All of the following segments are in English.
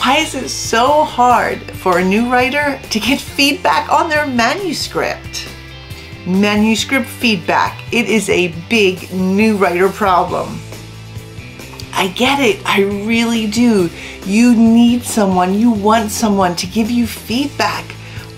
Why is it so hard for a new writer to get feedback on their manuscript? Manuscript feedback. It is a big new writer problem. I get it, I really do. You need someone, you want someone to give you feedback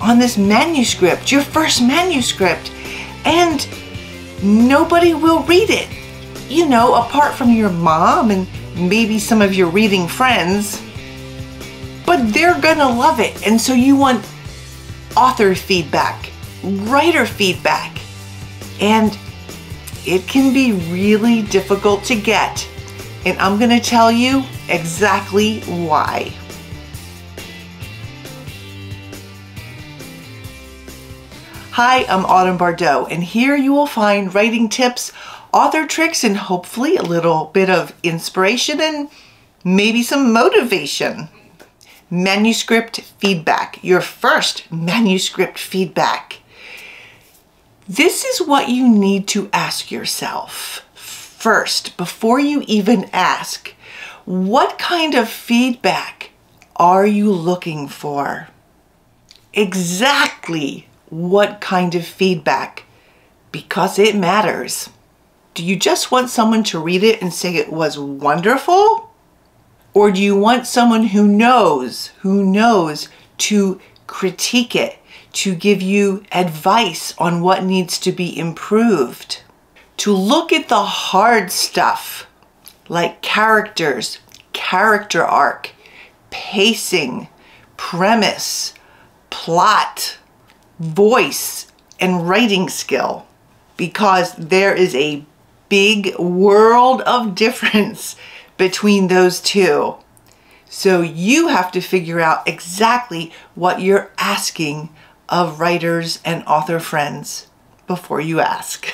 on this manuscript, your first manuscript, and nobody will read it. You know, apart from your mom and maybe some of your reading friends, but they're gonna love it. And so you want author feedback, writer feedback, and it can be really difficult to get. And I'm gonna tell you exactly why. Hi, I'm Autumn Bardot, and here you will find writing tips, author tricks, and hopefully a little bit of inspiration and maybe some motivation. Manuscript feedback, your first manuscript feedback. This is what you need to ask yourself first, before you even ask, what kind of feedback are you looking for? Exactly what kind of feedback, because it matters. Do you just want someone to read it and say it was wonderful? Or do you want someone who knows to critique it, to give you advice on what needs to be improved? To look at the hard stuff, like characters, character arc, pacing, premise, plot, voice, and writing skill, because there is a big world of difference between those two. So you have to figure out exactly what you're asking of writers and author friends before you ask.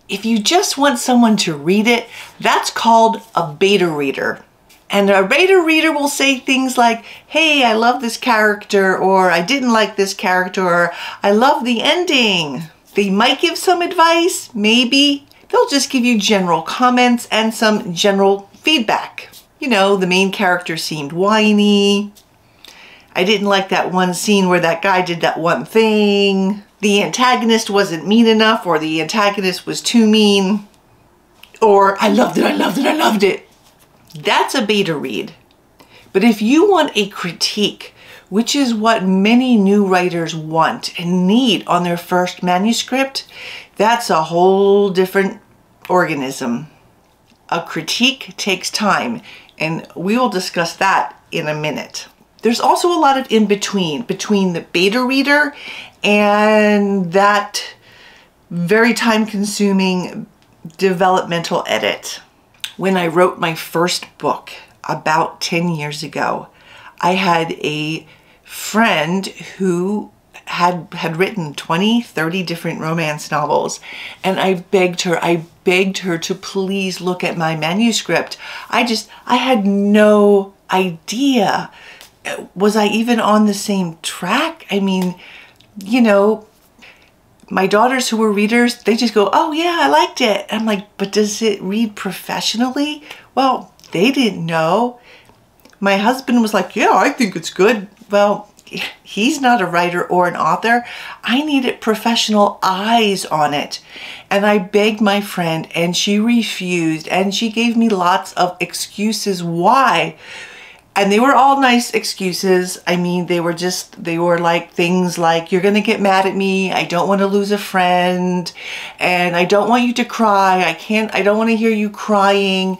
If you just want someone to read it, that's called a beta reader. And a beta reader will say things like, hey, I love this character, or I didn't like this character, or I love the ending. They might give some advice, maybe. They'll just give you general comments and some general feedback. You know, the main character seemed whiny. I didn't like that one scene where that guy did that one thing. The antagonist wasn't mean enough, or the antagonist was too mean. Or I loved it, I loved it, I loved it. That's a beta read. But if you want a critique, which is what many new writers want and need on their first manuscript, that's a whole different organism. A critique takes time, and we will discuss that in a minute. There's also a lot of in-between, between the beta reader and that very time-consuming developmental edit. When I wrote my first book about 10 years ago, I had a friend who had written 20, 30 different romance novels, and I begged her to please look at my manuscript. I had no idea. Was I even on the same track? I mean, you know, my daughters who were readers, they just go, oh yeah, I liked it. I'm like, but does it read professionally? Well, they didn't know. My husband was like, yeah, I think it's good. Well, he's not a writer or an author. I needed professional eyes on it. And I begged my friend, and she refused, and she gave me lots of excuses why. And they were all nice excuses. I mean, they were like things like, you're gonna get mad at me, I don't want to lose a friend, and I don't want you to cry, I don't want to hear you crying,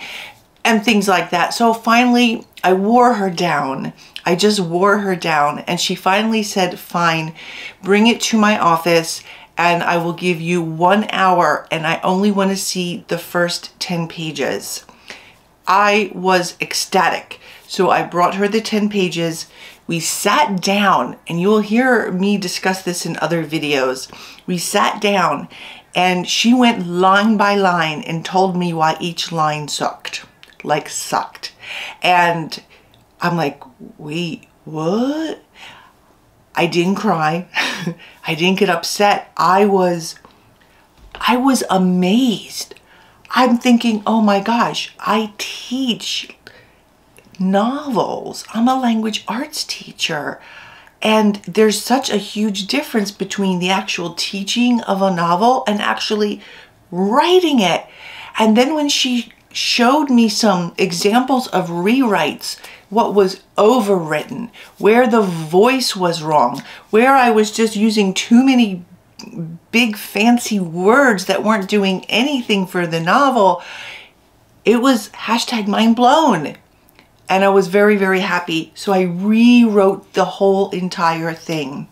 and things like that. So finally, I wore her down. I just wore her down, and she finally said, fine, bring it to my office, and I will give you 1 hour, and I only want to see the first 10 pages. I was ecstatic. So I brought her the 10 pages. We sat down, and you will hear me discuss this in other videos. We sat down, and she went line by line and told me why each line sucked. Like sucked. And I'm like, wait, what? I didn't cry. I didn't get upset. I was amazed. I'm thinking, oh my gosh, I teach novels. I'm a language arts teacher. And there's such a huge difference between the actual teaching of a novel and actually writing it. And then when she showed me some examples of rewrites, what was overwritten, where the voice was wrong, where I was just using too many big fancy words that weren't doing anything for the novel, it was #mind blown. And I was very, very happy. So I rewrote the whole entire thing.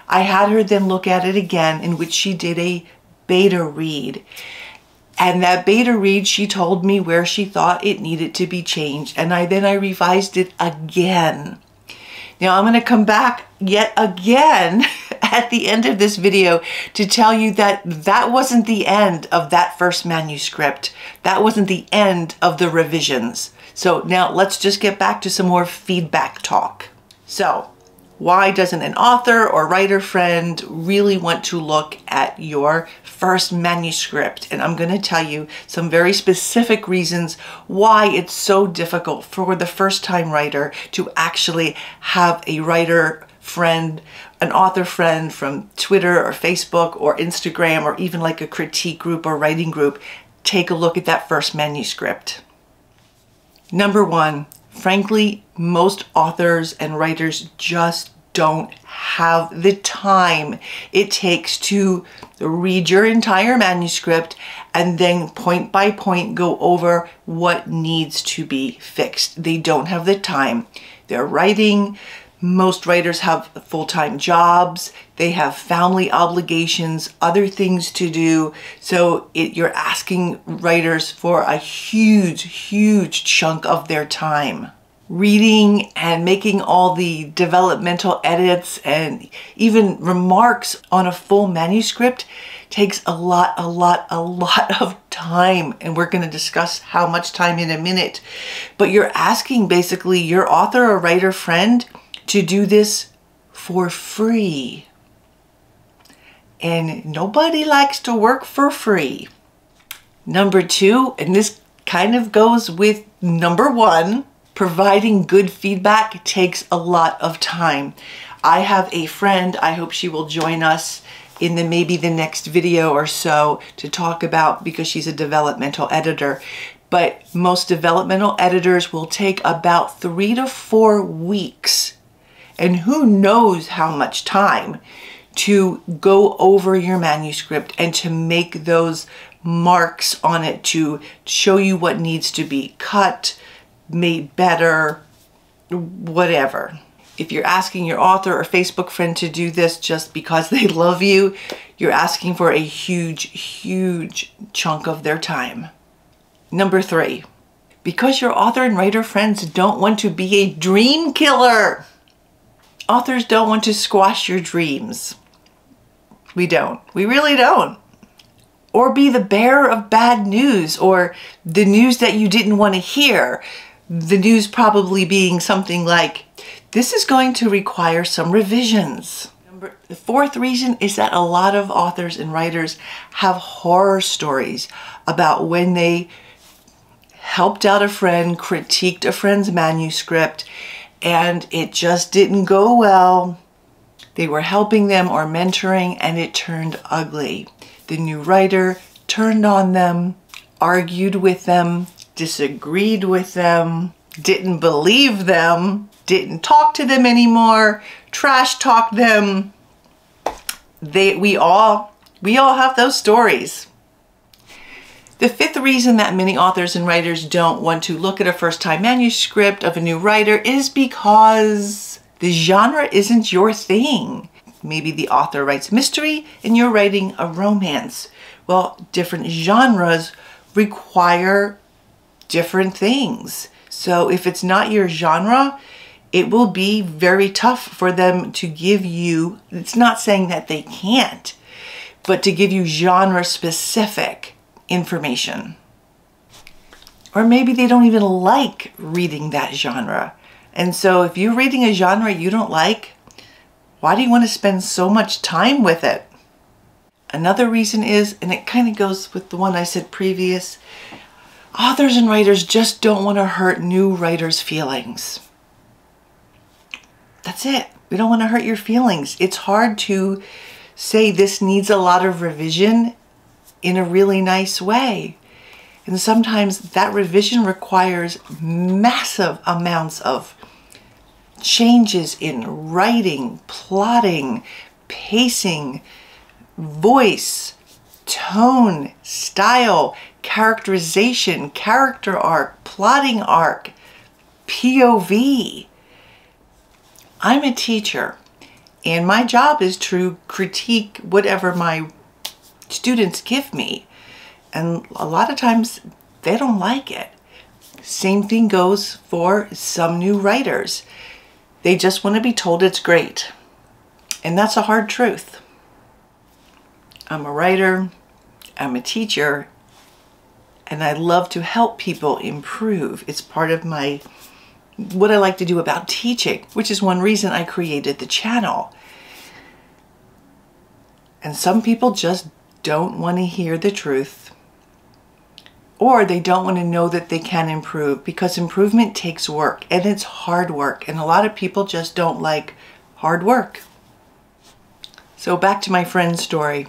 I had her then look at it again, in which she did a beta read. And that beta read, she told me where she thought it needed to be changed. And I revised it again. Now I'm going to come back yet again at the end of this video to tell you that that wasn't the end of that first manuscript. That wasn't the end of the revisions. So now let's just get back to some more feedback talk. So why doesn't an author or writer friend really want to look at your first manuscript? And I'm going to tell you some very specific reasons why it's so difficult for the first-time writer to actually have a writer friend, an author friend from Twitter or Facebook or Instagram or even like a critique group or writing group take a look at that first manuscript. Number one, frankly, most authors and writers just don't have the time it takes to read your entire manuscript and then point by point go over what needs to be fixed. They don't have the time. They're writing. Most writers have full-time jobs. They have family obligations, other things to do. So you're asking writers for a huge, huge chunk of their time. Reading and making all the developmental edits and even remarks on a full manuscript takes a lot of time. And we're going to discuss how much time in a minute. But you're asking basically your author or writer friend to do this for free. And nobody likes to work for free. Number two, and this kind of goes with number one, providing good feedback takes a lot of time. I have a friend, I hope she will join us in maybe the next video or so to talk about, because she's a developmental editor. But most developmental editors will take about 3 to 4 weeks, and who knows how much time, to go over your manuscript and to make those marks on it to show you what needs to be cut, made better, whatever. If you're asking your author or Facebook friend to do this just because they love you, you're asking for a huge, huge chunk of their time. Number three, because your author and writer friends don't want to be a dream killer. Authors don't want to squash your dreams. We don't. We really don't. Or be the bearer of bad news, or the news that you didn't want to hear. The news probably being something like, this is going to require some revisions. The fourth reason is that a lot of authors and writers have horror stories about when they helped out a friend, critiqued a friend's manuscript, and it just didn't go well. They were helping them or mentoring, and it turned ugly. The new writer turned on them, argued with them, disagreed with them, didn't believe them, didn't talk to them anymore, trash talked them. We all have those stories. The fifth reason that many authors and writers don't want to look at a first-time manuscript of a new writer is because the genre isn't your thing. Maybe the author writes mystery and you're writing a romance. Well, different genres require different things. So if it's not your genre, it will be very tough for them to give you, it's not saying that they can't, but to give you genre-specific information. Or maybe they don't even like reading that genre. And so if you're reading a genre you don't like, why do you want to spend so much time with it? Another reason is, and it kind of goes with the one I said previous, Authors and writers just don't want to hurt new writers' feelings. That's it. We don't want to hurt your feelings. It's hard to say this needs a lot of revision in a really nice way. And sometimes that revision requires massive amounts of changes in writing, plotting, pacing, voice, tone, style, characterization, character arc, plotting arc, POV. I'm a teacher, and my job is to critique whatever my students give me. And a lot of times they don't like it. Same thing goes for some new writers. They just want to be told it's great. And that's a hard truth. I'm a writer, I'm a teacher, and I love to help people improve. It's part of what I like to do about teaching, which is one reason I created the channel. And some people just don't want to hear the truth, or they don't want to know that they can improve, because improvement takes work, and it's hard work, and a lot of people just don't like hard work. So back to my friend's story.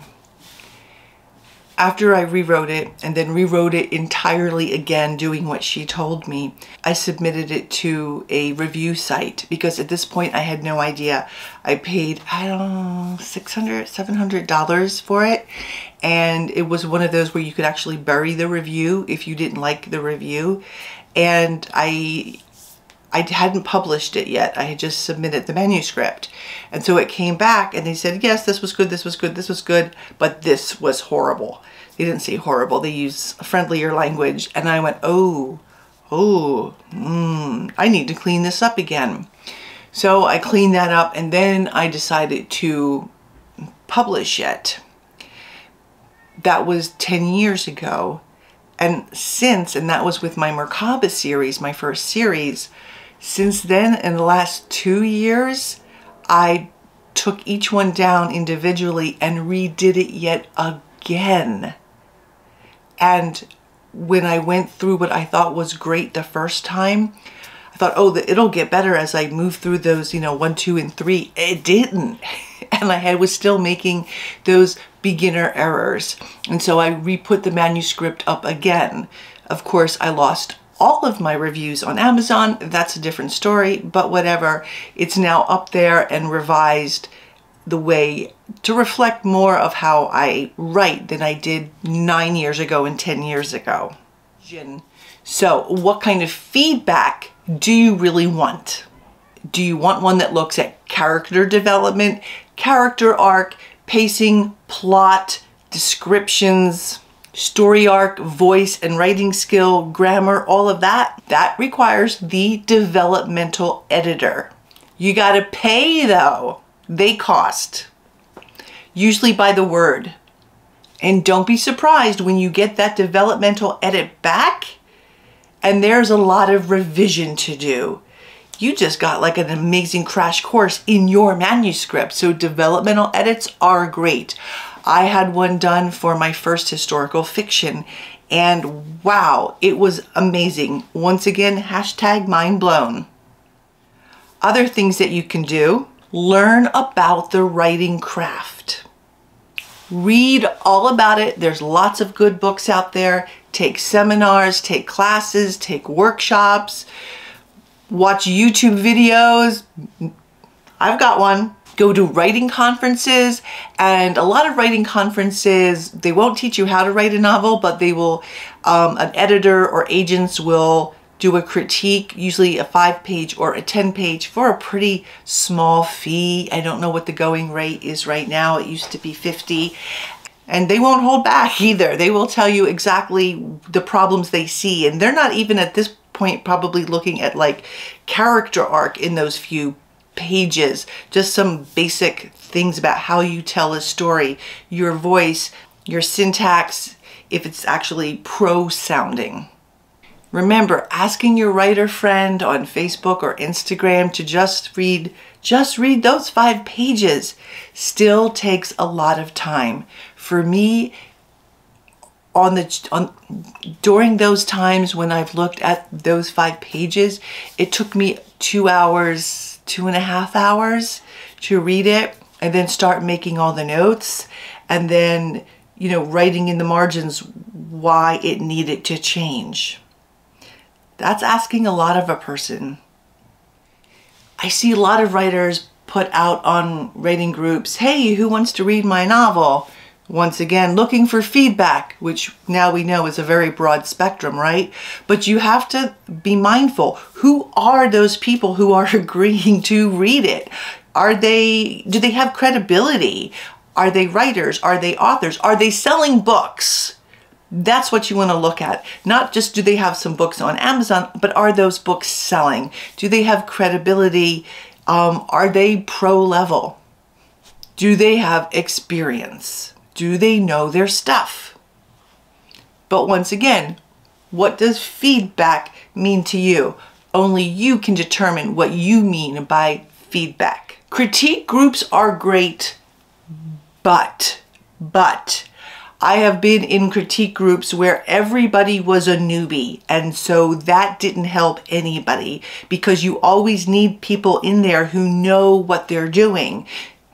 After I rewrote it and then rewrote it entirely again, doing what she told me, I submitted it to a review site, because at this point I had no idea. I paid, I don't know, $600, $700 for it. And it was one of those where you could actually bury the review if you didn't like the review. And I hadn't published it yet. I had just submitted the manuscript. And so it came back and they said, yes, this was good, this was good, this was good, but this was horrible. They didn't say horrible, they used friendlier language. And I went, I need to clean this up again. So I cleaned that up, and then I decided to publish it. That was 10 years ago. And that was with my Merkaba series, my first series. Since then, in the last 2 years, I took each one down individually and redid it yet again. And when I went through what I thought was great the first time, I thought, oh, it'll get better as I move through those, 1, 2, and 3. It didn't. And I was still making those beginner errors. And so I re-put the manuscript up again. Of course, I lost all of my reviews on Amazon. That's a different story, but whatever. It's now up there and revised the way to reflect more of how I write than I did 9 years ago and 10 years ago. So what kind of feedback do you really want? Do you want one that looks at character development, character arc, pacing, plot, descriptions, story arc, voice and writing skill, grammar, all of that? That requires the developmental editor. You gotta pay though. They cost, usually by the word. And don't be surprised when you get that developmental edit back and there's a lot of revision to do. You just got like an amazing crash course in your manuscript. So developmental edits are great. I had one done for my first historical fiction, and wow, it was amazing. Once again, hashtag mind blown. Other things that you can do: learn about the writing craft. Read all about it. There's lots of good books out there. Take seminars, take classes, take workshops, watch YouTube videos. I've got one. Go to writing conferences, and a lot of writing conferences, they won't teach you how to write a novel, but they will, an editor or agents will do a critique, usually a 5-page or a 10-page, for a pretty small fee. I don't know what the going rate is right now. It used to be $50. And they won't hold back either. They will tell you exactly the problems they see. And they're not even at this point probably looking at like character arc in those few pages. Just some basic things about how you tell a story, your voice, your syntax, if it's actually prose sounding. Remember, asking your writer friend on Facebook or Instagram to just read those 5 pages still takes a lot of time. For me, during those times when I've looked at those 5 pages, it took me 2 hours, 2.5 hours to read it and then start making all the notes and then, writing in the margins why it needed to change. That's asking a lot of a person. I see a lot of writers put out on writing groups, hey, who wants to read my novel? Once again, looking for feedback, which now we know is a very broad spectrum, right? But you have to be mindful. Who are those people who are agreeing to read it? Do they have credibility? Are they writers? Are they authors? Are they selling books? That's what you want to look at. Not just do they have some books on Amazon, but are those books selling? Do they have credibility? Are they pro level? Do they have experience? Do they know their stuff? But once again, what does feedback mean to you? Only you can determine what you mean by feedback. Critique groups are great, but I have been in critique groups where everybody was a newbie, and so that didn't help anybody because you always need people in there who know what they're doing.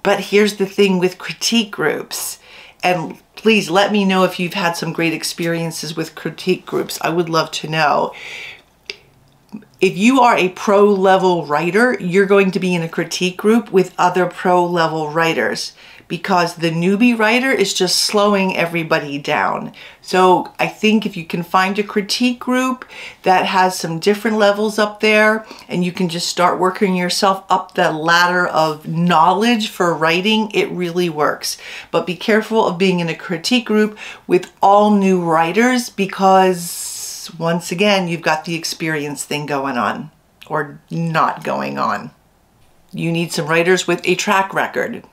But here's the thing with critique groups, and please let me know if you've had some great experiences with critique groups. I would love to know. If you are a pro-level writer, you're going to be in a critique group with other pro-level writers because the newbie writer is just slowing everybody down. So I think if you can find a critique group that has some different levels up there and you can just start working yourself up the ladder of knowledge for writing, it really works. But be careful of being in a critique group with all new writers because once again, you've got the experience thing going on or not going on. You need some writers with a track record.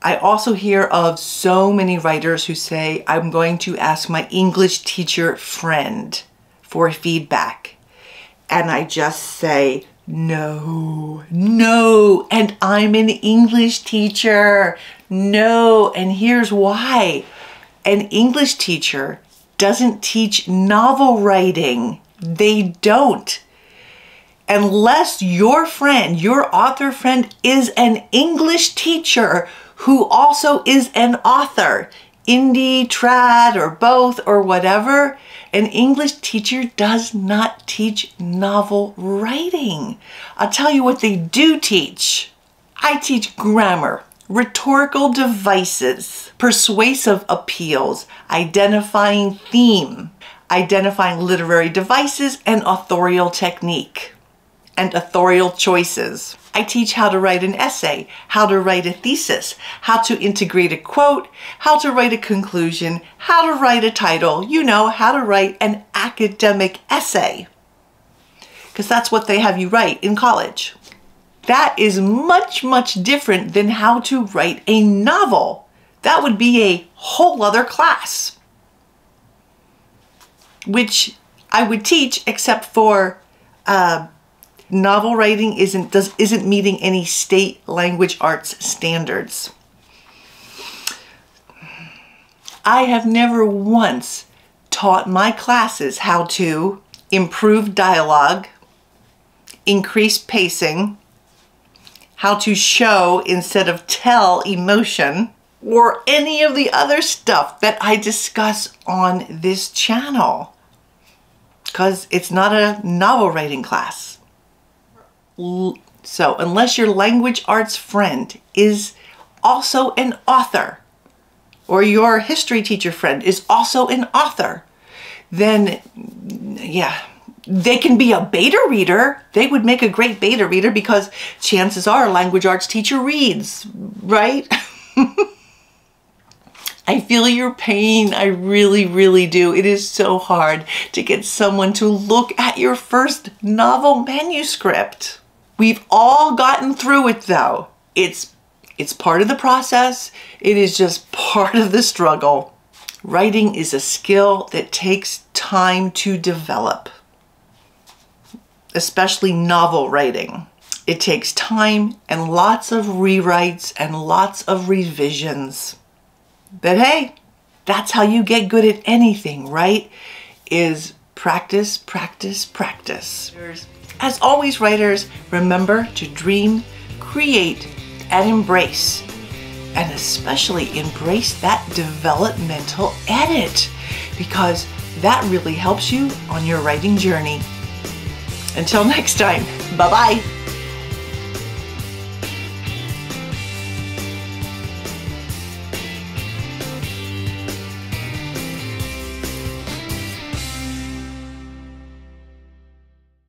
I also hear of so many writers who say, I'm going to ask my English teacher friend for feedback. And I just say, no, and I'm an English teacher. No, and here's why. An English teacher doesn't teach novel writing. They don't. Unless your friend, your author friend, is an English teacher who also is an author, indie, trad, or both, or whatever, an English teacher does not teach novel writing. I'll tell you what they do teach. I teach grammar, rhetorical devices, persuasive appeals, identifying theme, identifying literary devices, and authorial technique, and authorial choices. I teach how to write an essay, how to write a thesis, how to integrate a quote, how to write a conclusion, how to write a title, how to write an academic essay. Because that's what they have you write in college. That is much, much different than how to write a novel. That would be a whole other class, which I would teach, except for novel writing isn't meeting any state language arts standards. I have never once taught my classes how to improve dialogue, increase pacing, how to show instead of tell emotion, or any of the other stuff that I discuss on this channel, because it's not a novel writing class. So unless your language arts friend is also an author, or your history teacher friend is also an author, then yeah, they can be a beta reader. They would make a great beta reader because chances are a language arts teacher reads, right? I feel your pain. I really, really do. It is so hard to get someone to look at your first novel manuscript. We've all gotten through it though. It's part of the process. It is just part of the struggle. Writing is a skill that takes time to develop, especially novel writing. It takes time and lots of rewrites and lots of revisions. But hey, That's how you get good at anything, right? Is practice, practice, practice. As always, writers, remember to dream, create, and embrace. And especially embrace that developmental edit, because that really helps you on your writing journey. Until next time, bye-bye.